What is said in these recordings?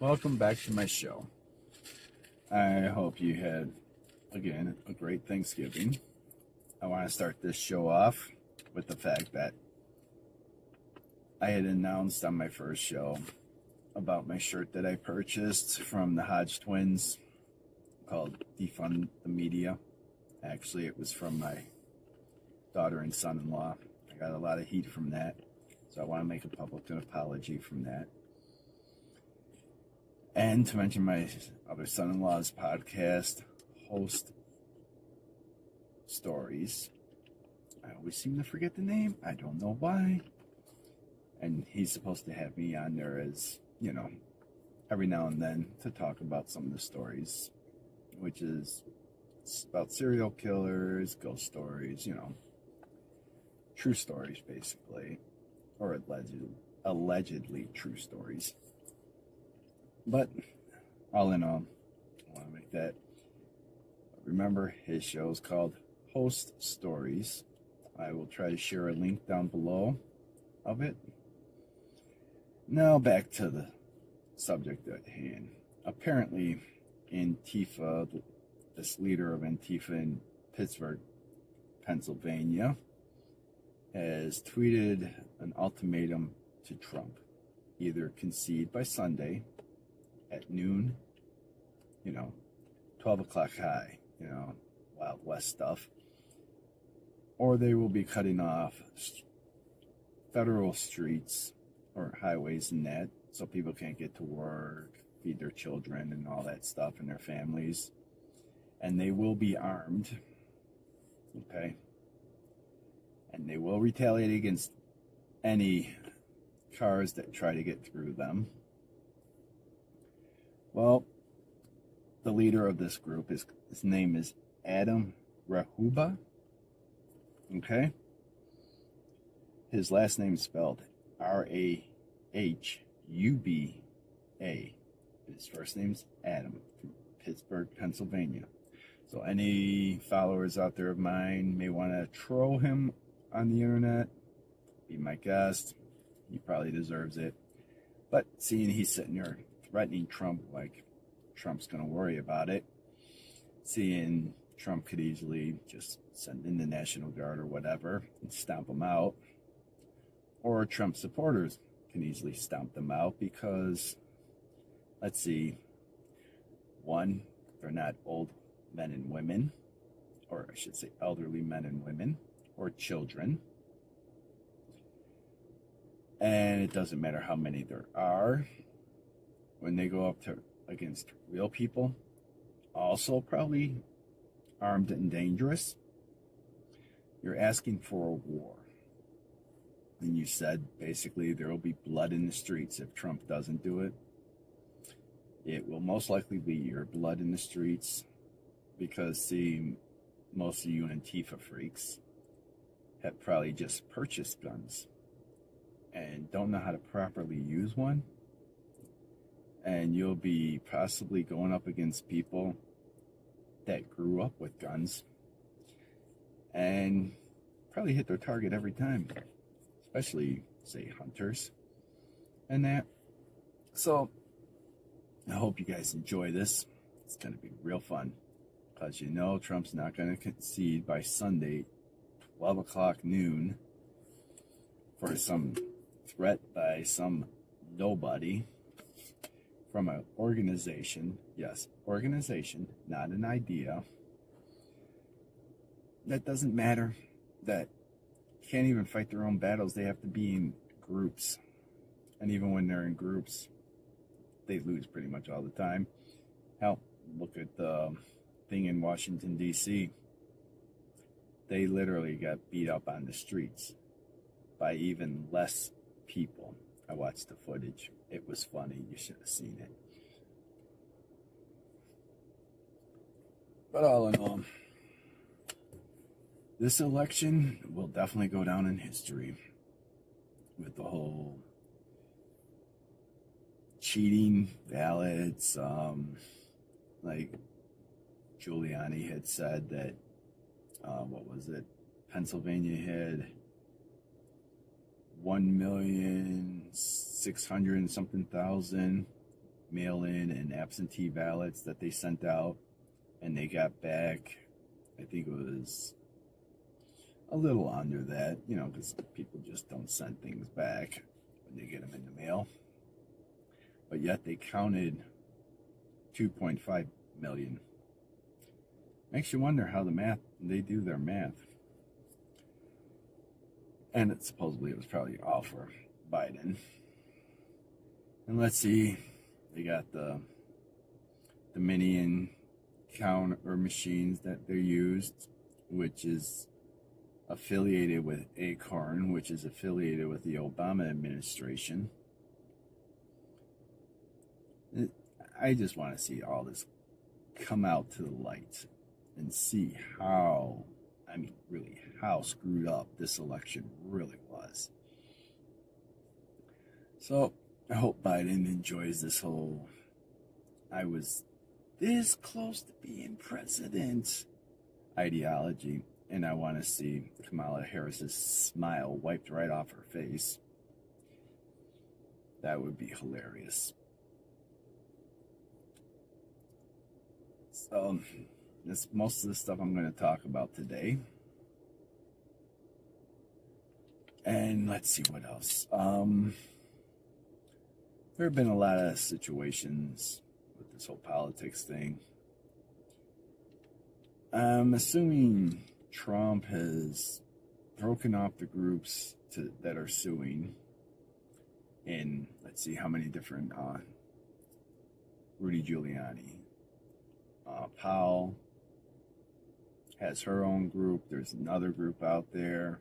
Welcome back to my show. I hope you had, again, a great Thanksgiving. I want to start this show off with the fact that I had announced on my first show about my shirt that I purchased from the Hodge twins called Defund the Media. Actually, it was from my daughter and son-in-law. I got a lot of heat from that, so I want to make a public apology from that. And to mention my other son-in-law's podcast, Host Stories. I always seem to forget the name. I don't know why. And he's supposed to have me on there as, every now and then to talk about some of the stories, which is about serial killers, ghost stories, true stories basically, or allegedly true stories. But all in all, I want to make that. Remember, his show is called Host Stories. I will try to share a link down below of it. Now back to the subject at hand. Apparently, Antifa, this leader of Antifa in Pittsburgh, Pennsylvania, has tweeted an ultimatum to Trump. Either concede by Sunday at noon, 12 o'clock high, Wild West stuff, or they will be cutting off federal streets or highways and that, so people can't get to work, feed their children and all that stuff and their families, and they will be armed, okay? And they will retaliate against any cars that try to get through them. Well, the leader of this group, his name is Adam Rahuba, okay? His last name is spelled Rahuba. His first name's Adam, from Pittsburgh, Pennsylvania. So any followers out there of mine may want to troll him on the internet. Be my guest. He probably deserves it. But seeing he's sitting there threatening Trump like Trump's going to worry about it, seeing Trump could easily just send in the National Guard or whatever and stomp him out, or Trump supporters can easily stomp them out because, let's see, one, they're not old men and women, or I should say elderly men and women, or children. And it doesn't matter how many there are. When they go up against real people, also probably armed and dangerous, you're asking for a war. And you said basically there will be blood in the streets if Trump doesn't do it. It will most likely be your blood in the streets because, see, most of you Antifa freaks have probably just purchased guns and don't know how to properly use one. And you'll be possibly going up against people that grew up with guns and probably hit their target every time, especially, say, hunters and that. So I hope you guys enjoy this. It's going to be real fun because Trump's not going to concede by Sunday, 12 o'clock noon, for some threat by some nobody from an organization, yes, organization, not an idea, that doesn't matter, that can't even fight their own battles. They have to be in groups. And even when they're in groups, they lose pretty much all the time. Hell, look at the thing in Washington, D.C. They literally got beat up on the streets by even less people. I watched the footage. It was funny. You should have seen it. But all in all, this election will definitely go down in history with the whole cheating ballots. Like Giuliani had said that, Pennsylvania had 1,600,000 and something mail-in and absentee ballots that they sent out, and they got back, I think it was a little under that, you know, because people just don't send things back when they get them in the mail. But yet they counted 2.5 million. Makes you wonder how they do their math. And supposedly it was probably all for Biden. And let's see, they got the Dominion counter machines that they used, which is affiliated with Acorn, which is affiliated with the Obama administration. I just want to see all this come out to the light and see how, I mean, really, how screwed up this election really was. So, I hope Biden enjoys this whole, I was this close to being president ideology, and I want to see Kamala Harris's smile wiped right off her face. That would be hilarious. So, that's most of the stuff I'm going to talk about today. And let's see what else. There have been a lot of situations with this whole politics thing. I'm assuming Trump has broken off the groups that are suing. And let's see how many different, Rudy Giuliani. Powell has her own group. There's another group out there.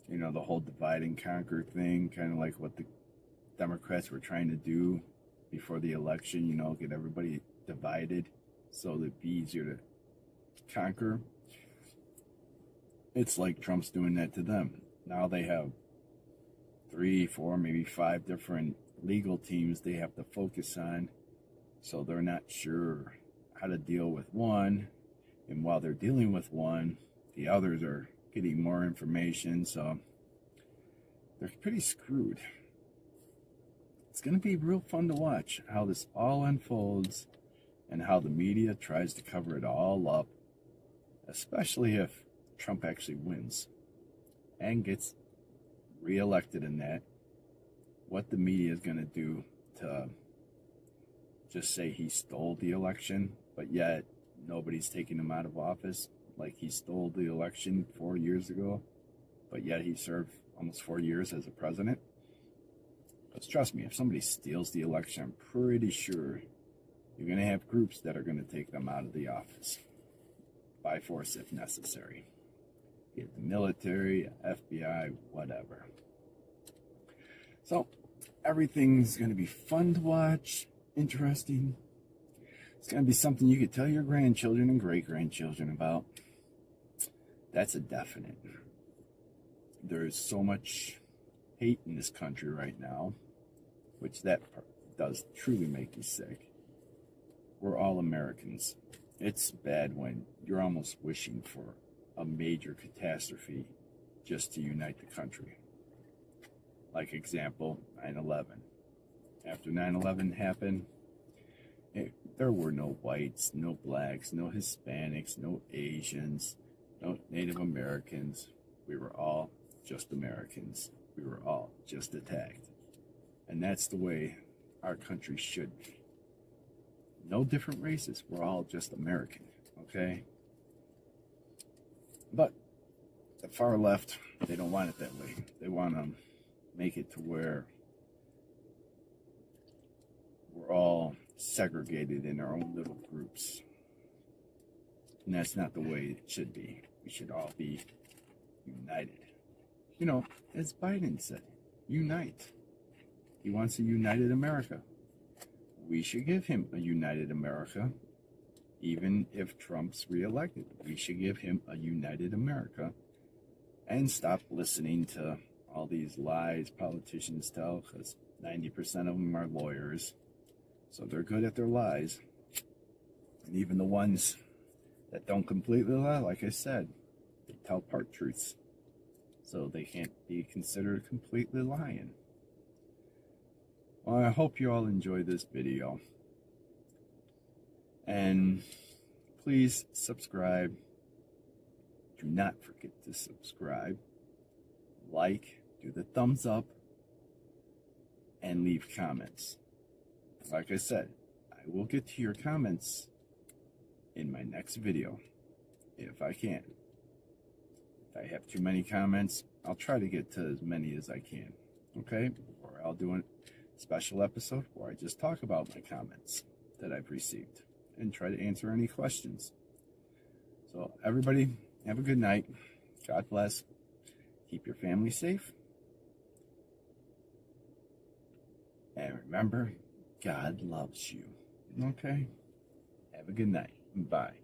You know, the whole divide and conquer thing, kind of like what the Democrats were trying to do before the election, you know, get everybody divided so it'd be easier to conquer. It's like Trump's doing that to them. Now they have 3, 4, maybe 5 different legal teams they have to focus on, so they're not sure how to deal with one, and while they're dealing with one, the others are getting more information, so they're pretty screwed. It's going to be real fun to watch how this all unfolds and how the media tries to cover it all up, especially if Trump actually wins and gets reelected in that. What the media is going to do to just say he stole the election, but yet nobody's taking him out of office, like he stole the election 4 years ago, but yet he served almost 4 years as a president. Because trust me, if somebody steals the election, I'm pretty sure you're going to have groups that are going to take them out of the office by force if necessary. Get the military, FBI, whatever. So everything's going to be fun to watch, interesting. It's going to be something you could tell your grandchildren and great-grandchildren about. That's a definite. There's so much hate in this country right now, which that does truly make you sick. We're all Americans. It's bad when you're almost wishing for a major catastrophe just to unite the country. Like example, 9/11. After 9/11 happened, there were no whites, no blacks, no Hispanics, no Asians, no Native Americans. We were all just Americans. We were all just attacked. And that's the way our country should be. No different races. We're all just American, okay? But the far left, they don't want it that way. They want to make it to where we're all segregated in our own little groups. And that's not the way it should be. We should all be united. You know, as Biden said, unite. He wants a united America. We should give him a united America, even if Trump's reelected. We should give him a united America and stop listening to all these lies politicians tell, because 90% of them are lawyers, so they're good at their lies. And even the ones that don't completely lie, like I said, they tell part truths, so they can't be considered completely lying. Well, I hope you all enjoy this video. And please subscribe. Do not forget to subscribe, like, do the thumbs up, and leave comments. Like I said, I will get to your comments in my next video, if I can. If I have too many comments, I'll try to get to as many as I can, okay? Or I'll do a special episode where I just talk about my comments that I've received and try to answer any questions. So everybody, have a good night. God bless. Keep your family safe. And remember, God loves you. Okay? Have a good night. Bye.